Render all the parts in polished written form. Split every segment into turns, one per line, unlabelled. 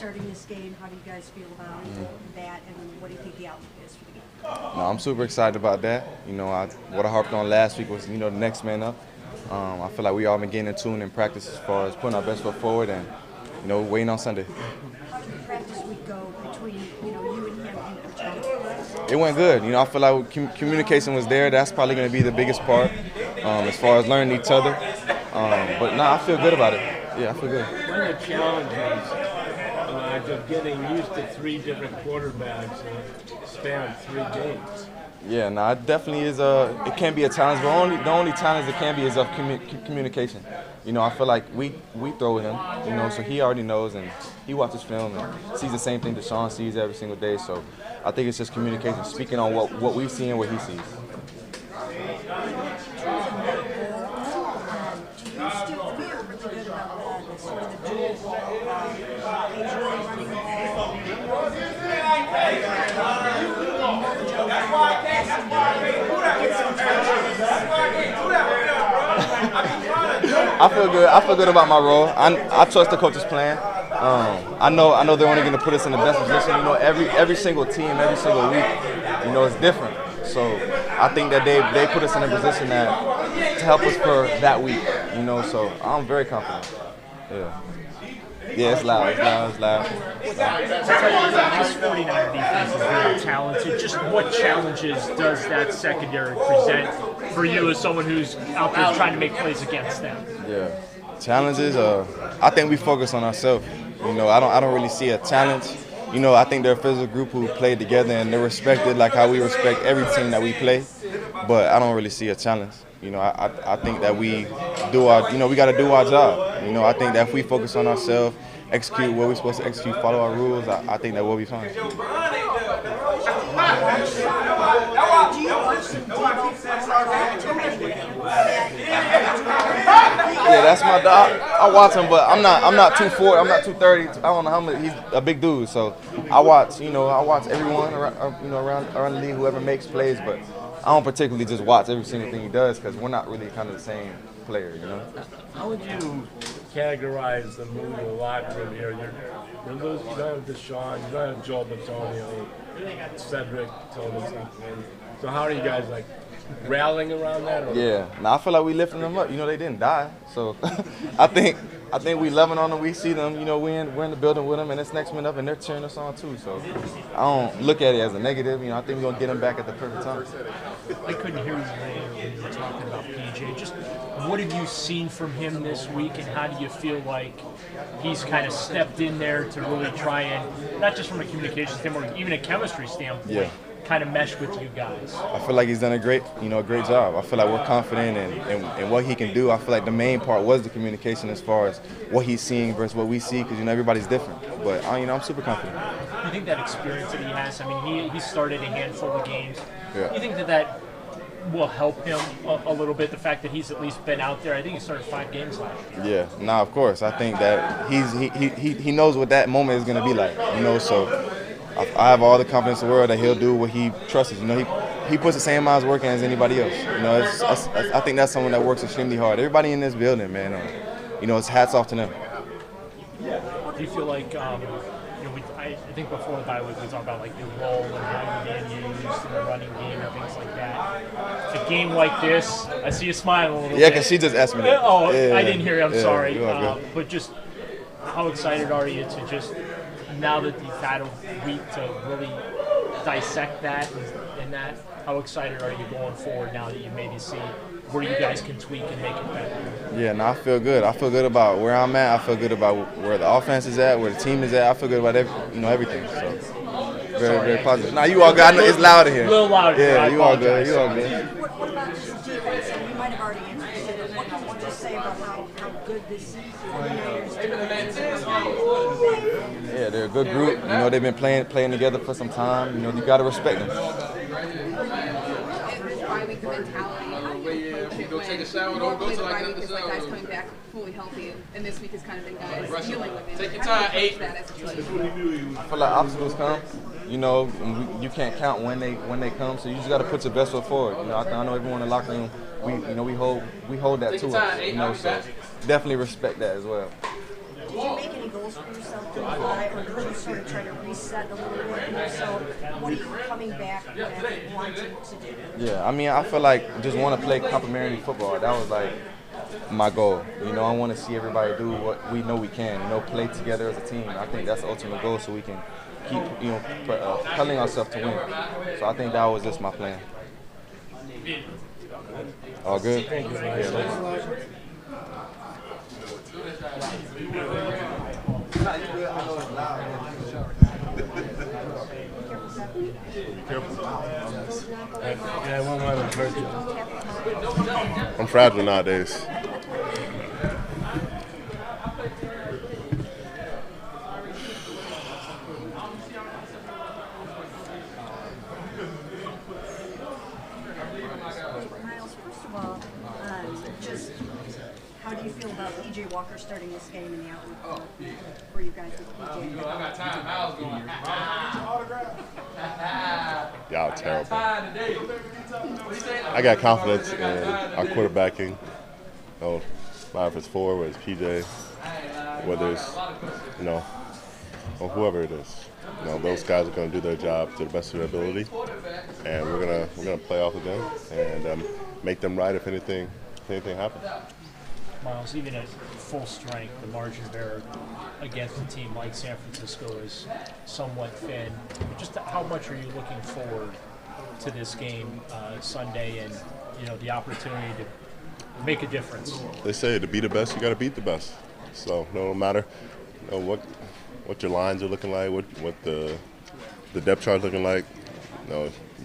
starting this game. How do you guys feel about that, and what do you think the outlook is for the game?
No, I'm super excited about that. What I harped on last week was, the next man up. I feel like we all been getting in tune in practice as far as putting our best foot forward and, waiting on Sunday.
How did the practice week go between, you and him and Coach?
It went good. I feel like communication was there. That's probably going to be the biggest part as far as learning each other. But I feel good about it. Yeah, I feel good.
One of the challenges of getting used to 3 different quarterbacks span 3 games.
Yeah, it definitely is. It can be a challenge, but the only challenge it can be is of communication. I feel like we throw with him, so he already knows and he watches film and sees the same thing that Sean sees every single day. So I think it's just communication, speaking on what we see and what he sees.
Do you still feel really good about the sort of the dual running
I feel good. I feel good about my role. I trust the coach's plan. I know they're only going to put us in the best position. Every single team, every single week, it's different. So I think that they put us in a position to help us for that week. So I'm very confident. Yeah, it's loud.
This 49er defense is very talented. Just what challenges does that secondary present for you as someone who's out there trying to make plays against them?
Yeah, challenges. I think we focus on ourselves. I don't really see a challenge. I think they're a physical group who play together and they're respected like how we respect every team that we play. But I don't really see a challenge. I think that we do we got to do our job. I think that if we focus on ourselves, execute what we're supposed to execute, follow our rules, I think that we'll be fine. Yeah, that's my dog. I watch him, but I'm not 240, I'm not 230. I don't know how much. He's a big dude, so I watch everyone around the league, whoever makes plays, but I don't particularly just watch every single thing he does because we're not really kind of the same player,
How would you categorize the mood of the locker room here? You don't have Deshaun, you don't have Joel Batonio, Cedric Thomas. So how are you guys rallying around that? Or?
Yeah, I feel like we lifting them up. They didn't die, so I think we loving on them. We see them. We're in the building with them, and it's next man up, and they're cheering us on too. So I don't look at it as a negative. I think we're gonna get them back at the perfect time.
I couldn't hear you earlier when you were talking about P.J. Just what have you seen from him this week, and how do you feel like he's kind of stepped in there to really try and, not just from a communication standpoint, even a chemistry standpoint, kind of mesh with you guys?
I feel like he's done a great job. I feel like we're confident in what he can do. I feel like the main part was the communication as far as what he's seeing versus what we see, because everybody's different. But I'm super confident.
You think that experience that he has? I mean, he started a handful of games.
Yeah.
You think that will help him a little bit? The fact that he's at least been out there. I think he started 5 games last year.
Yeah. Of course. I think that he knows what that moment is going to be like. So. I have all the confidence in the world that he'll do what he trusts. He puts the same amount of work in as anybody else. I think that's someone that works extremely hard. Everybody in this building, man, it's hats off to them.
Do you feel like, I think before the bye week we talked about your role and how you're being used in the running game and things like that. A game like this, I see you smiling a little bit.
Yeah, because she just asked me that.
Oh, yeah, I didn't hear you. I'm sorry.
But
just how excited are you to just, now that you've had a week to really dissect that and that, how excited are you going forward now that you maybe see where you guys can tweak and make it better?
Yeah, I feel good. I feel good about where I'm at. I feel good about where the offense is at, where the team is at. I feel good about everything. So very, very positive. Now you all good. I know it's loud in here.
A little louder.
Yeah, you all good. You all good.
What about this defense? You might have already answered it. What can you just say about how good this
Yeah, they're a good group. They've been playing together for some time. You got to respect them.
The mentality. How do you approach it when normally the bye week is guys coming back fully healthy, and this week has kind of been guys dealing with it? Take your time, that as a team?
I feel like obstacles come. You can't count when they come, so you just got to put your best foot forward. I know everyone in the locker room. We hold that to us. So definitely respect that as well.
Did you make any goals struggles for yourself to apply, or did you sort of try to reset a little bit? And if so, what are you coming back and wanting to do?
Yeah, I mean, I feel like just want to play complementary football. That was like my goal. You know, I want to see everybody do what we know we can. You know, play together as a team. I think that's the ultimate goal, so we can keep, you know, propelling ourselves to win. So I think that was just my plan. All good?
Thank you.
I'm fragile nowadays.
Myles, first of all, just how do you feel about P.J. Walker starting this game in the outlook for you guys with P.J.?
Y'all terrible. I got confidence in our quarterbacking. Oh, if it's Ford, whether it's PJ, whether it's, you know, or whoever it is. You know, those guys are going to do their job to the best of their ability, and we're gonna play off of them and make them right if anything happens.
Myles, even at full strength, the margin of error against a team like San Francisco is somewhat thin. Just how much are you looking forward to this game Sunday, and you know the opportunity to make a difference?
They say to be the best, you got to beat the best. So no matter what your lines are looking like, what the depth chart is looking like,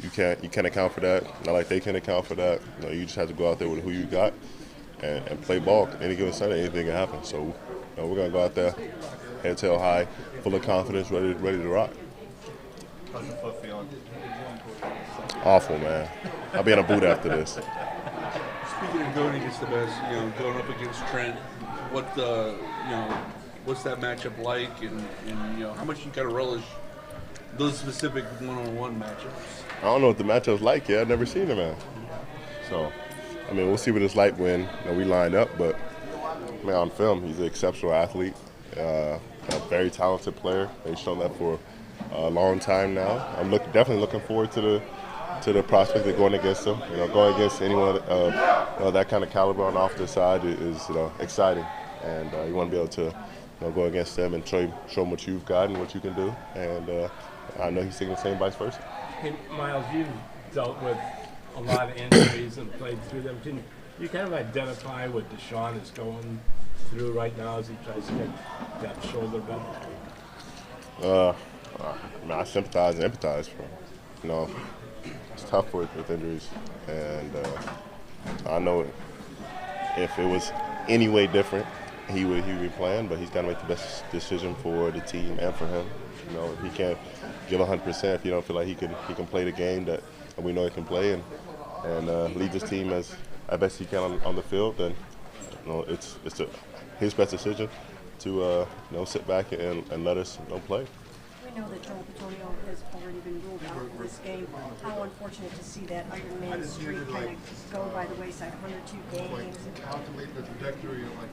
you can't account for that. Not like they can account for that. You just have to go out there with who you got and play ball. Any given Sunday, anything can happen. So we're gonna go out there, head tail high, full of confidence, ready to rock.
How's your foot feeling?
Awful, man. I'll be in a boot after this.
Speaking of going against the best, going up against Trent, what's that matchup like, and how much you kind of relish those specific one-on-one matchups?
I don't know what the matchup's like yet. I've never seen him, man. So, I mean, we'll see what it's like when we line up. But, man, on film, he's an exceptional athlete, a very talented player. He's shown that for a long time now. I'm definitely looking forward to the prospect of going against him. Going against anyone that kind of caliber on the offensive side is exciting, and you want to be able to go against them and show them what you've got and what you can do. And I know he's thinking the same, vice versa.
Hey, Myles, you've dealt with a lot of injuries and played through them. Can you kind of identify what Deshaun is going through right now as he tries to get that shoulder back?
I sympathize and empathize for him. It's tough with injuries, and I know if it was any way different, he would be playing, but he's got to make the best decision for the team and for him. He can't give 100% if you don't feel like he can play the game that we know he can play and lead this team as best he can on the field. Then it's his best decision to sit back and let us play.
We know that Joel Bitonio has already been ruled out for this game. How unfortunate to see that Iron Man streak kind of go by the wayside. 102 games.
Calculate the trajectory of like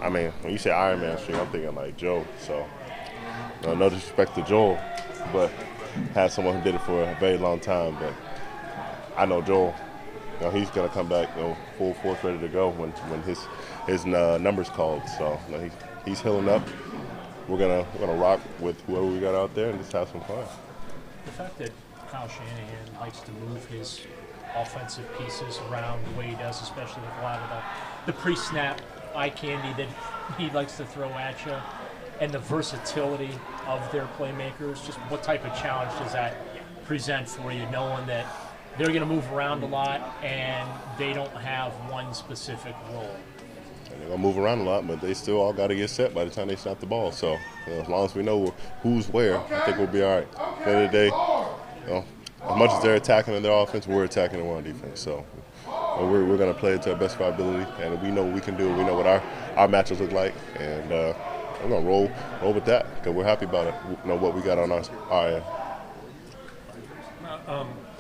I mean, when you say Iron Man streak, I'm thinking like Joe. So no disrespect to Joel, but had someone who did it for a very long time. But I know Joel. He's gonna come back, full force, ready to go when his number's called. So he's healing up. We're gonna rock with whoever we got out there and just have some fun.
The fact that Kyle Shanahan likes to move his offensive pieces around the way he does, especially with a lot of the pre-snap eye candy that he likes to throw at you, and the versatility of their playmakers, just what type of challenge does that present for you, knowing that they're going to move around a lot and they don't have one specific role?
And they're going to move around a lot, but they still all got to get set by the time they snap the ball. So as long as we know who's where, I think we'll be all right. At the end of the day, as much as they're attacking in their offense, we're attacking in our defense. So we're going to play it to our best of our ability, and we know what we can do. We know what our matchups look like, and we're going to roll with that because we're happy about it. What we got on our end.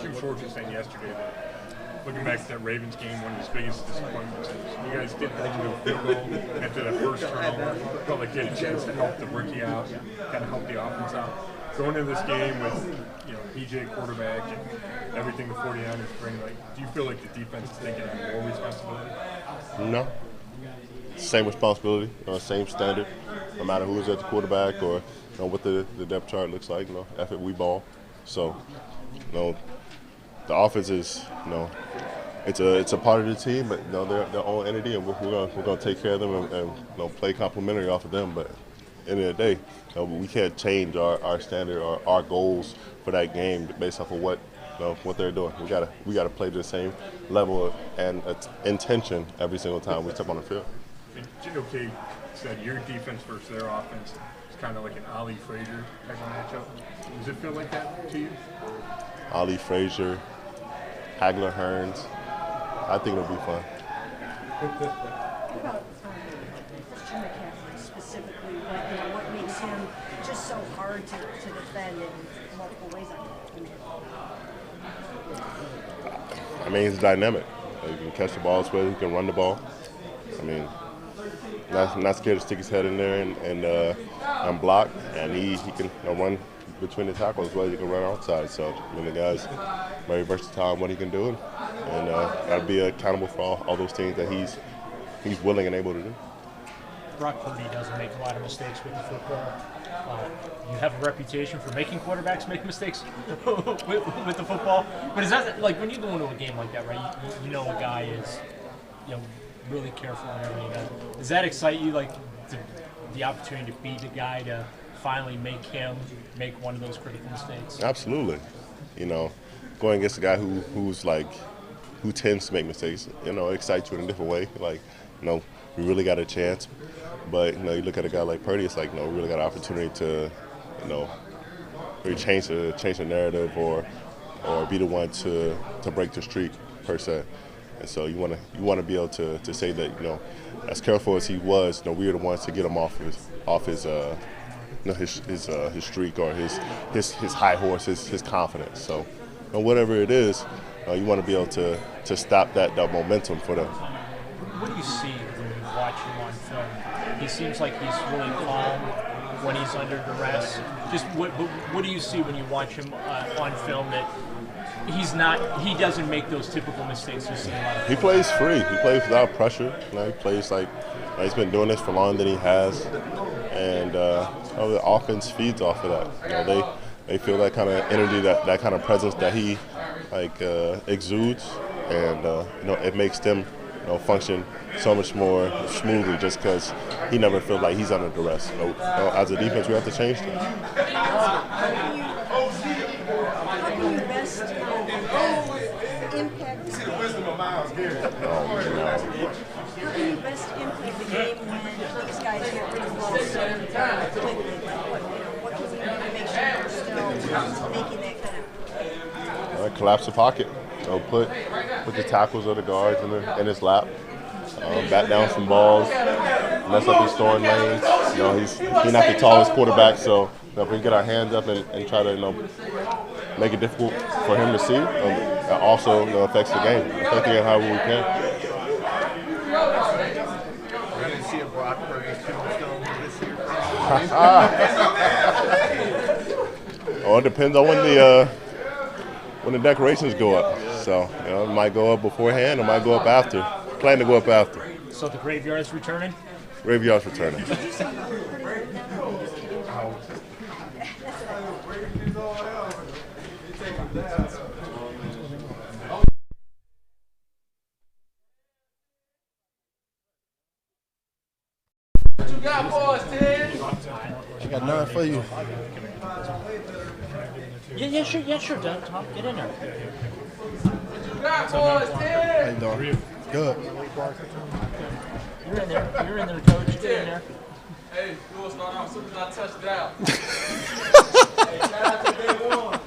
Jim Schwartz was saying yesterday that looking back at that Ravens game, one of his biggest disappointments is you guys didn't hold him to a field goal after that first turnover. Felt like you had a chance to help the rookie out, kind of help the offense out. Going into this game with P.J. quarterback and everything the 49ers bring, do you feel like the defense is taking on more responsibility?
No. Same responsibility, same standard, no matter who's at the quarterback or what the depth chart looks like. Effort, we ball. So, the offense is, it's a part of the team, but they're their own entity, and we're gonna take care of them and play complimentary off of them. But at the end of the day, we can't change our standard or our goals for that game based off of what they're doing. We gotta play to the same level and intention every single time we step on the field.
G.O.K. said your defense versus their offense is kind of like an Ali Frazier type of matchup. Does it feel like that to you?
Ali Frazier, Hagler Hearns. I think it'll be fun.
What about Christian McCaffrey specifically? What makes him just so hard to defend in multiple ways?
I mean, he's dynamic. He can catch the ball as well. He can run the ball. I mean, not scared to stick his head in there and block. And he can run between the tackles as well. He can run outside. So, I mean, the guy's very versatile in what he can do. And got to be accountable for all those things that he's willing and able to do.
Brock Purdy doesn't make a lot of mistakes with the football. You have a reputation for making quarterbacks make mistakes with the football. But is that like when you go into a game like that, right? You know a guy is, really careful and everything. Does that excite you, the opportunity to beat the guy to finally make him make one of those critical mistakes?
Absolutely. Going against a guy who tends to make mistakes, it excites you in a different way. We really got a chance. But, you look at a guy like Purdy, it's we really got an opportunity to, really change the narrative or be the one to break the streak, per se. And so you want to be able to say that, as careful as he was, we were the ones to get him off his streak or his high horse, his confidence. So, whatever it is, you want to be able to stop that momentum for them.
What do you see when you watch him on film? He seems like he's really calm when he's under duress. Just what do you see when you watch him on film that he doesn't make those typical mistakes you see a lot of?
He plays free. He plays without pressure. He plays he's been doing this for longer than he has, and the offense feeds off of that. They feel that kind of energy, that kind of presence that he exudes, and it makes them function so much more smoothly just because he never feels like he's under duress. As a defense, we have to change that.
How can you best impact the
Wisdom of Myles Garrett.
How can you best impact the game when these guys get rid of the ball so quickly? What can we do to make sure we're still making that kind of
collapse the pocket. Put the tackles or the guards in his lap. Bat down some balls. Mess up his throwing lanes. He's not the tallest quarterback, so if we get our hands up and try to make it difficult for him to see, it also affects the game. Affects the game however we can.
We're going to see a Brock Purdy tombstone this year.
It depends on when the decorations go up. So, it might go up beforehand, it might go up after. Plan to go up after.
So the graveyard's returning?
Graveyard's returning.
What you got for us, Ted?
I got none for you.
Yeah, sure, Tom. Get in there.
What you got for us, Ted?
How you doing? Good.
You're in there, coach. Get in there.
Hey, we'll start off as soon as I touch it out. Hey, shout out to day one.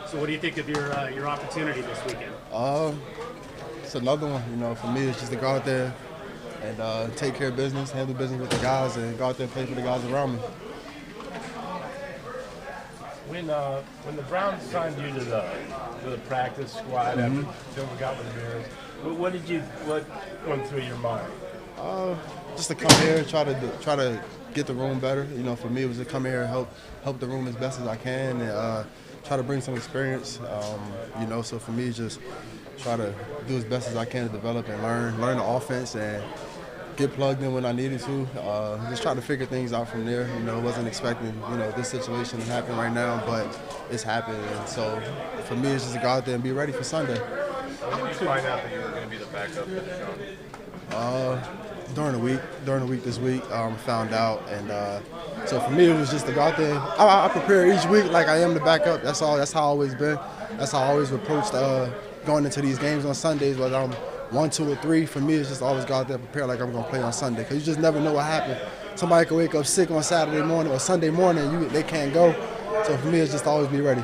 So what do you think of your opportunity this weekend?
It's another one. For me, it's just to go out there and take care of business, handle business with the guys, and go out there and play for the guys around me.
When the Browns signed you to the practice squad after Silver got with the Bears, what went through your mind?
Just to come here, try to get the room better. You know, for me, it was to come here and help the room as best as I can, and try to bring some experience. You know, so for me, just try to do as best as I can to develop and learn the offense and get plugged in when I needed to. Just try to figure things out from there. You know, wasn't expecting this situation to happen right now, but it's happened. And so for me, it's just to go out there and be ready for Sunday.
When did you find out that you were going to be the backup to Deshaun?
During the week this week, found out, and so for me it was just to go out there. I prepare each week like I am the backup. That's all. That's how I always been. That's how I always approached going into these games on Sundays. Whether I'm 1, 2, or 3, for me it's just always go out there prepare like I'm gonna play on Sunday, because you just never know what happened. Somebody could wake up sick on Saturday morning or Sunday morning, they can't go. So for me it's just always be ready.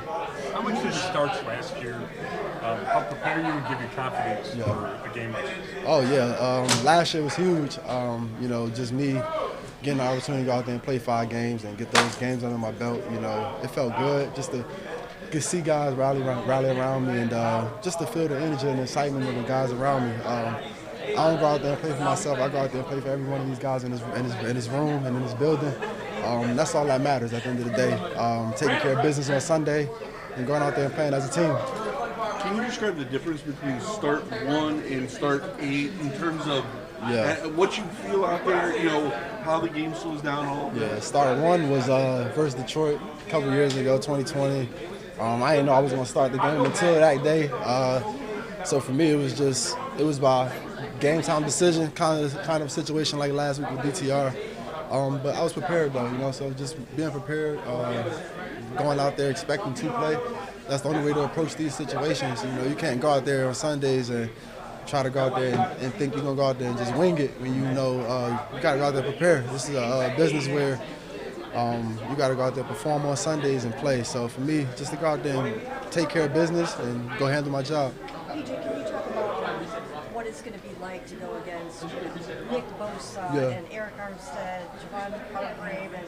How much did the starts last year help prepare you and give you confidence for a game like this?
Oh yeah, last year was huge. Just me getting the opportunity to go out there and play 5 games and get those games under my belt. It felt good just to see guys rally around me, and just to feel the energy and the excitement of the guys around me. I don't go out there and play for myself. I go out there and play for every one of these guys in this room and in this building. That's all that matters at the end of the day. Taking care of business on Sunday and going out there and playing as a team.
Can you describe the difference between start 1 and start 8 in terms of what you feel out there, how the game slows down all?
Yeah, start 1 was versus Detroit a couple years ago, 2020. I didn't know I was going to start the game until that day. So for me, it was by game time decision, kind of situation like last week with DTR. But I was prepared though, so just being prepared, going out there expecting to play. That's the only way to approach these situations. You can't go out there on Sundays and try to go out there and think you're gonna go out there and just wing it when you gotta go out there and prepare. This is a business where you gotta go out there, perform on Sundays and play. So for me, just to go out there and take care of business and go handle my job.
PJ, can you talk about what it's going to be like to go against Nick Bosa and Eric Armstead, Javon Hargrave, and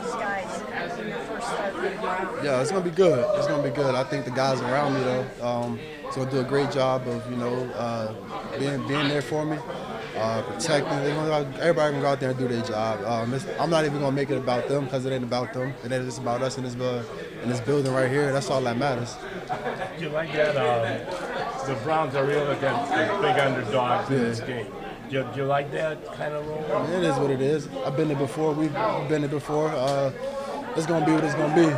these guys in your first start for the Browns?
Yeah, it's gonna be good. It's gonna be good. I think the guys around me though, it's gonna do a great job of being there for me, protecting. Everybody can go out there and do their job. I'm not even gonna make it about them, because it ain't about them. It ain't just about us in this building right here. That's all that matters.
Do you like that? The Browns are really like the big underdogs in this game. Do you like that kind of role?
It is what it is. I've been there before. We've been there before. It's gonna be what it's gonna be.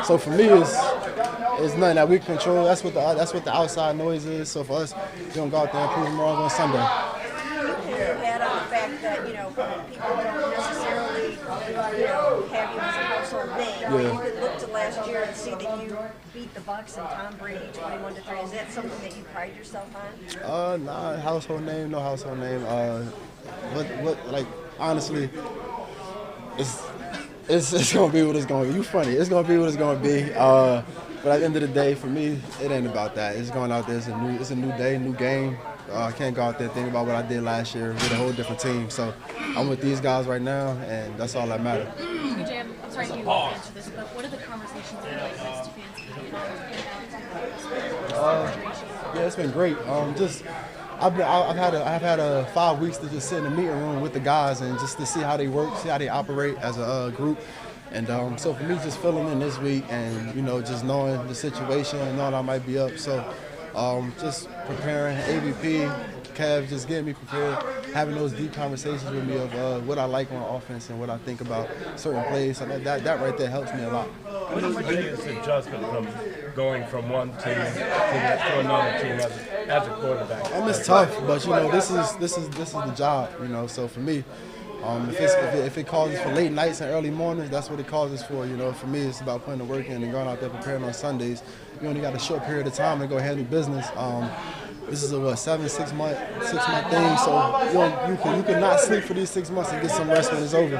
So for me, it's nothing that we control. That's what the outside noise is. So for us, we're gonna go out there and prove them wrong on Sunday.
You had on the fact that people don't necessarily have you as a household name. You could look to last year and see that you beat the Bucs and Tom Brady 21-3. Is that something that you pride yourself on?
Nah, household name, no household name. Honestly, it's gonna be what it's gonna be. You funny. It's gonna be what it's gonna be. But at the end of the day, for me, it ain't about that. It's going out there. It's a new day, new game. I can't go out there and think about what I did last year with a whole different team. So I'm with these guys right now, and that's all that matters.
PJ, I'm sorry you answer this, but what are the conversations like next to fans?
Yeah, it's been great. I've had 5 weeks to just sit in the meeting room with the guys and just to see how they work, see how they operate as a group. And so for me, just filling in this week and just knowing the situation and knowing I might be up. So just preparing, AVP, Kev, just getting me prepared, having those deep conversations with me of what I like on offense and what I think about certain plays. So that right there helps me a lot.
What do you think is the adjustment from going from one team to another team as a quarterback?
It's tough, but this is the job. So for me, if it causes for late nights and early mornings, that's what it causes for. For me, it's about putting the work in and going out there preparing on Sundays. You only got a short period of time to go handle business. This is a 6-month thing, so you can not sleep for these 6 months and get some rest when it's over.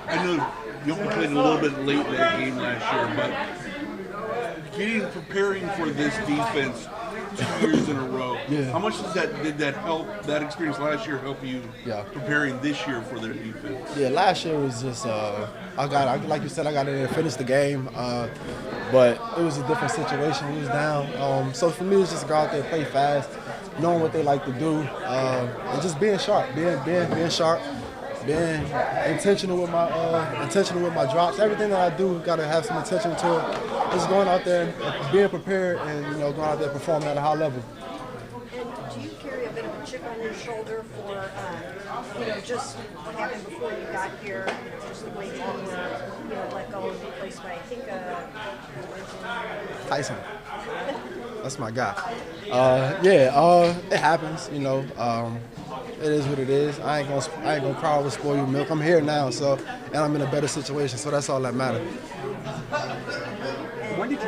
I know you only played a little bit late in that game last year, but preparing for this defense, 2 years in a row.
Yeah.
How much did that help? That experience last year help you preparing this year for their defense?
Yeah, last year was just like you said, I got in there and finished the game, but it was a different situation. We was down, so for me, it's just go out there, play fast, knowing what they like to do, and just being sharp, being sharp. Being intentional with my drops. Everything that I do, got to have some attention to it. Just going out there and being prepared, and going out there performing at a high level.
And do you carry a bit of a chip on your shoulder for, just what happened before you got here? Just the way you were, let go and replaced by, I think,
Tyson. That's my guy. It happens. It is what it is. I ain't gonna cry over spoiled milk. I'm here now, and I'm in a better situation, so that's all that matters.
When did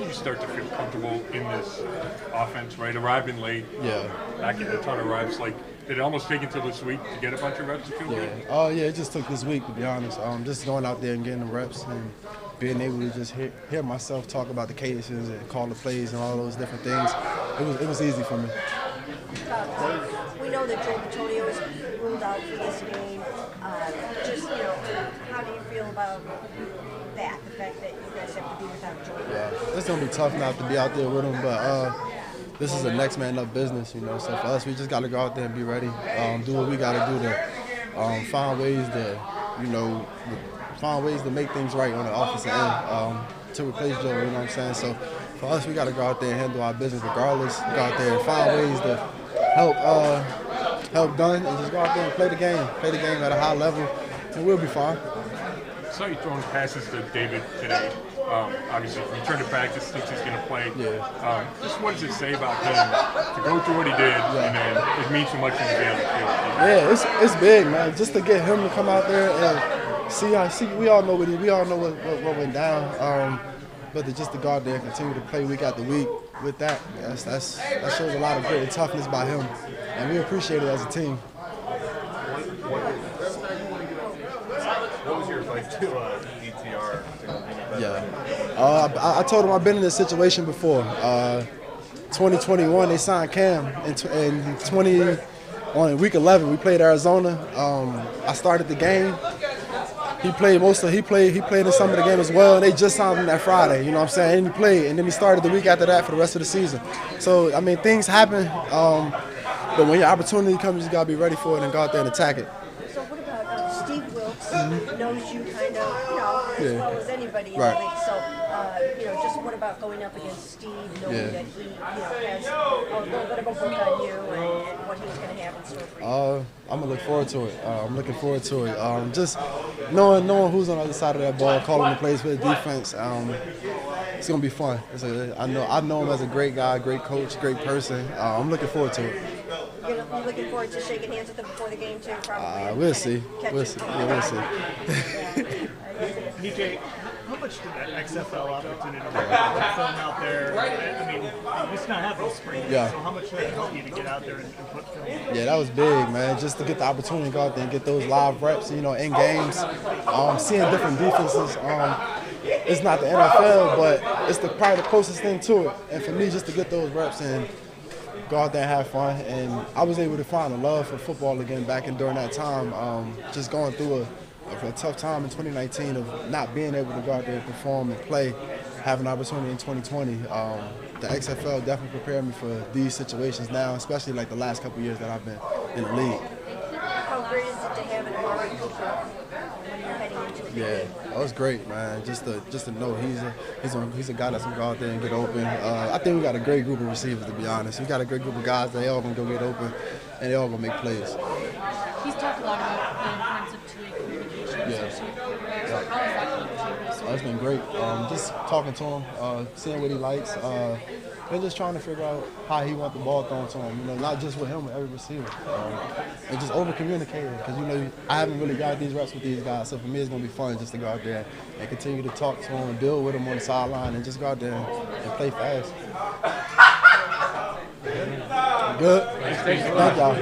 you start to feel comfortable in this offense? Right, arriving late.
Yeah.
Back in the ton of reps. Like, did it almost take until this week to get a bunch of reps to feel good?
Oh yeah, it just took this week to be honest. Just going out there and getting the reps and being able to just hear myself talk about the cadences and call the plays and all those different things. It was easy for me.
We know that Joel Bitonio is ruled out for this game. How do you feel about that? The fact that you guys have to be without Joel?
Yeah, it's gonna be tough not to be out there with him, but this is a next man up business, So for us, we just gotta go out there and be ready, do what we gotta do to find ways to make things right on the offensive end to replace Joel. You know what I'm saying? So for us, we gotta go out there and handle our business regardless. Go out there and find ways to help Dunn, and just go out there and play the game at a high level, and we'll be fine.
I saw you throwing passes to David today. Obviously, from return to practice, thinks he's going to play.
Yeah.
Just what does it say about him to go through what he did, and then it means so much in the game?
Yeah, it's big, man. Just to get him to come out there and see. We all know what went down. But just to go out there and continue to play week after week with that shows a lot of grit and toughness by him, and we appreciate it as a team.
What was your advice to ETR?
I told him I've been in this situation before. 2021, they signed Cam on week 11. We played Arizona. I started the game. He played in some of the game as well, and they just signed him that Friday, you know what I'm saying? And he played, and then he started the week after that for the rest of the season. So, things happen, but when your opportunity comes, you just got to be ready for it and go out there and attack it.
So what about Steve Wilkes? Knows you kind of, as well as anybody in the league. So, just what about going up against Steve, knowing that he, has a little bit of a book on you and what he's going to have in store for you?
I'm gonna look forward to it. I'm looking forward to it. Just knowing who's on the other side of that ball, calling the plays for the defense. It's gonna be fun. I know him as a great guy, great coach, great person. I'm looking forward to it.
You're looking forward to shaking hands with him before the game too, probably.
We'll see. We'll see.
P.J., how much did that XFL opportunity film out there? It's not happening spring.
Yeah.
So how much did it help you to get out there and put film?
Yeah, that was big, man. Just to get the opportunity to go out there and get those live reps, in games, seeing different defenses. It's not the NFL, but it's probably the closest thing to it. And for me, just to get those reps and go out there and have fun. And I was able to find a love for football again during that time. Just going through a tough time in 2019 of not being able to go out there and perform and play, have an opportunity in 2020. The XFL definitely prepared me for these situations now, especially like the last couple of years that I've been in the league.
How great is it to have an Amari Cooper when you're heading into the game?
That was great, man. Just to know he's a guy that's gonna go out there and get open. I think we got a great group of receivers, to be honest. We got a great group of guys. They all gonna go get open, and they all gonna make plays.
He's talked a lot about the importance of two-way communication.
Yeah.
So how has that been for you?
It's been great. Just talking to him, seeing what he likes, and just trying to figure out how he wants the ball thrown to him. Not just with him, with every receiver. And just over communicating, because I haven't really got these reps with these guys. So for me, it's gonna be fun just to go out there and continue to talk to him and build with him on the sideline and just go out there and play fast. Good. Thank y'all.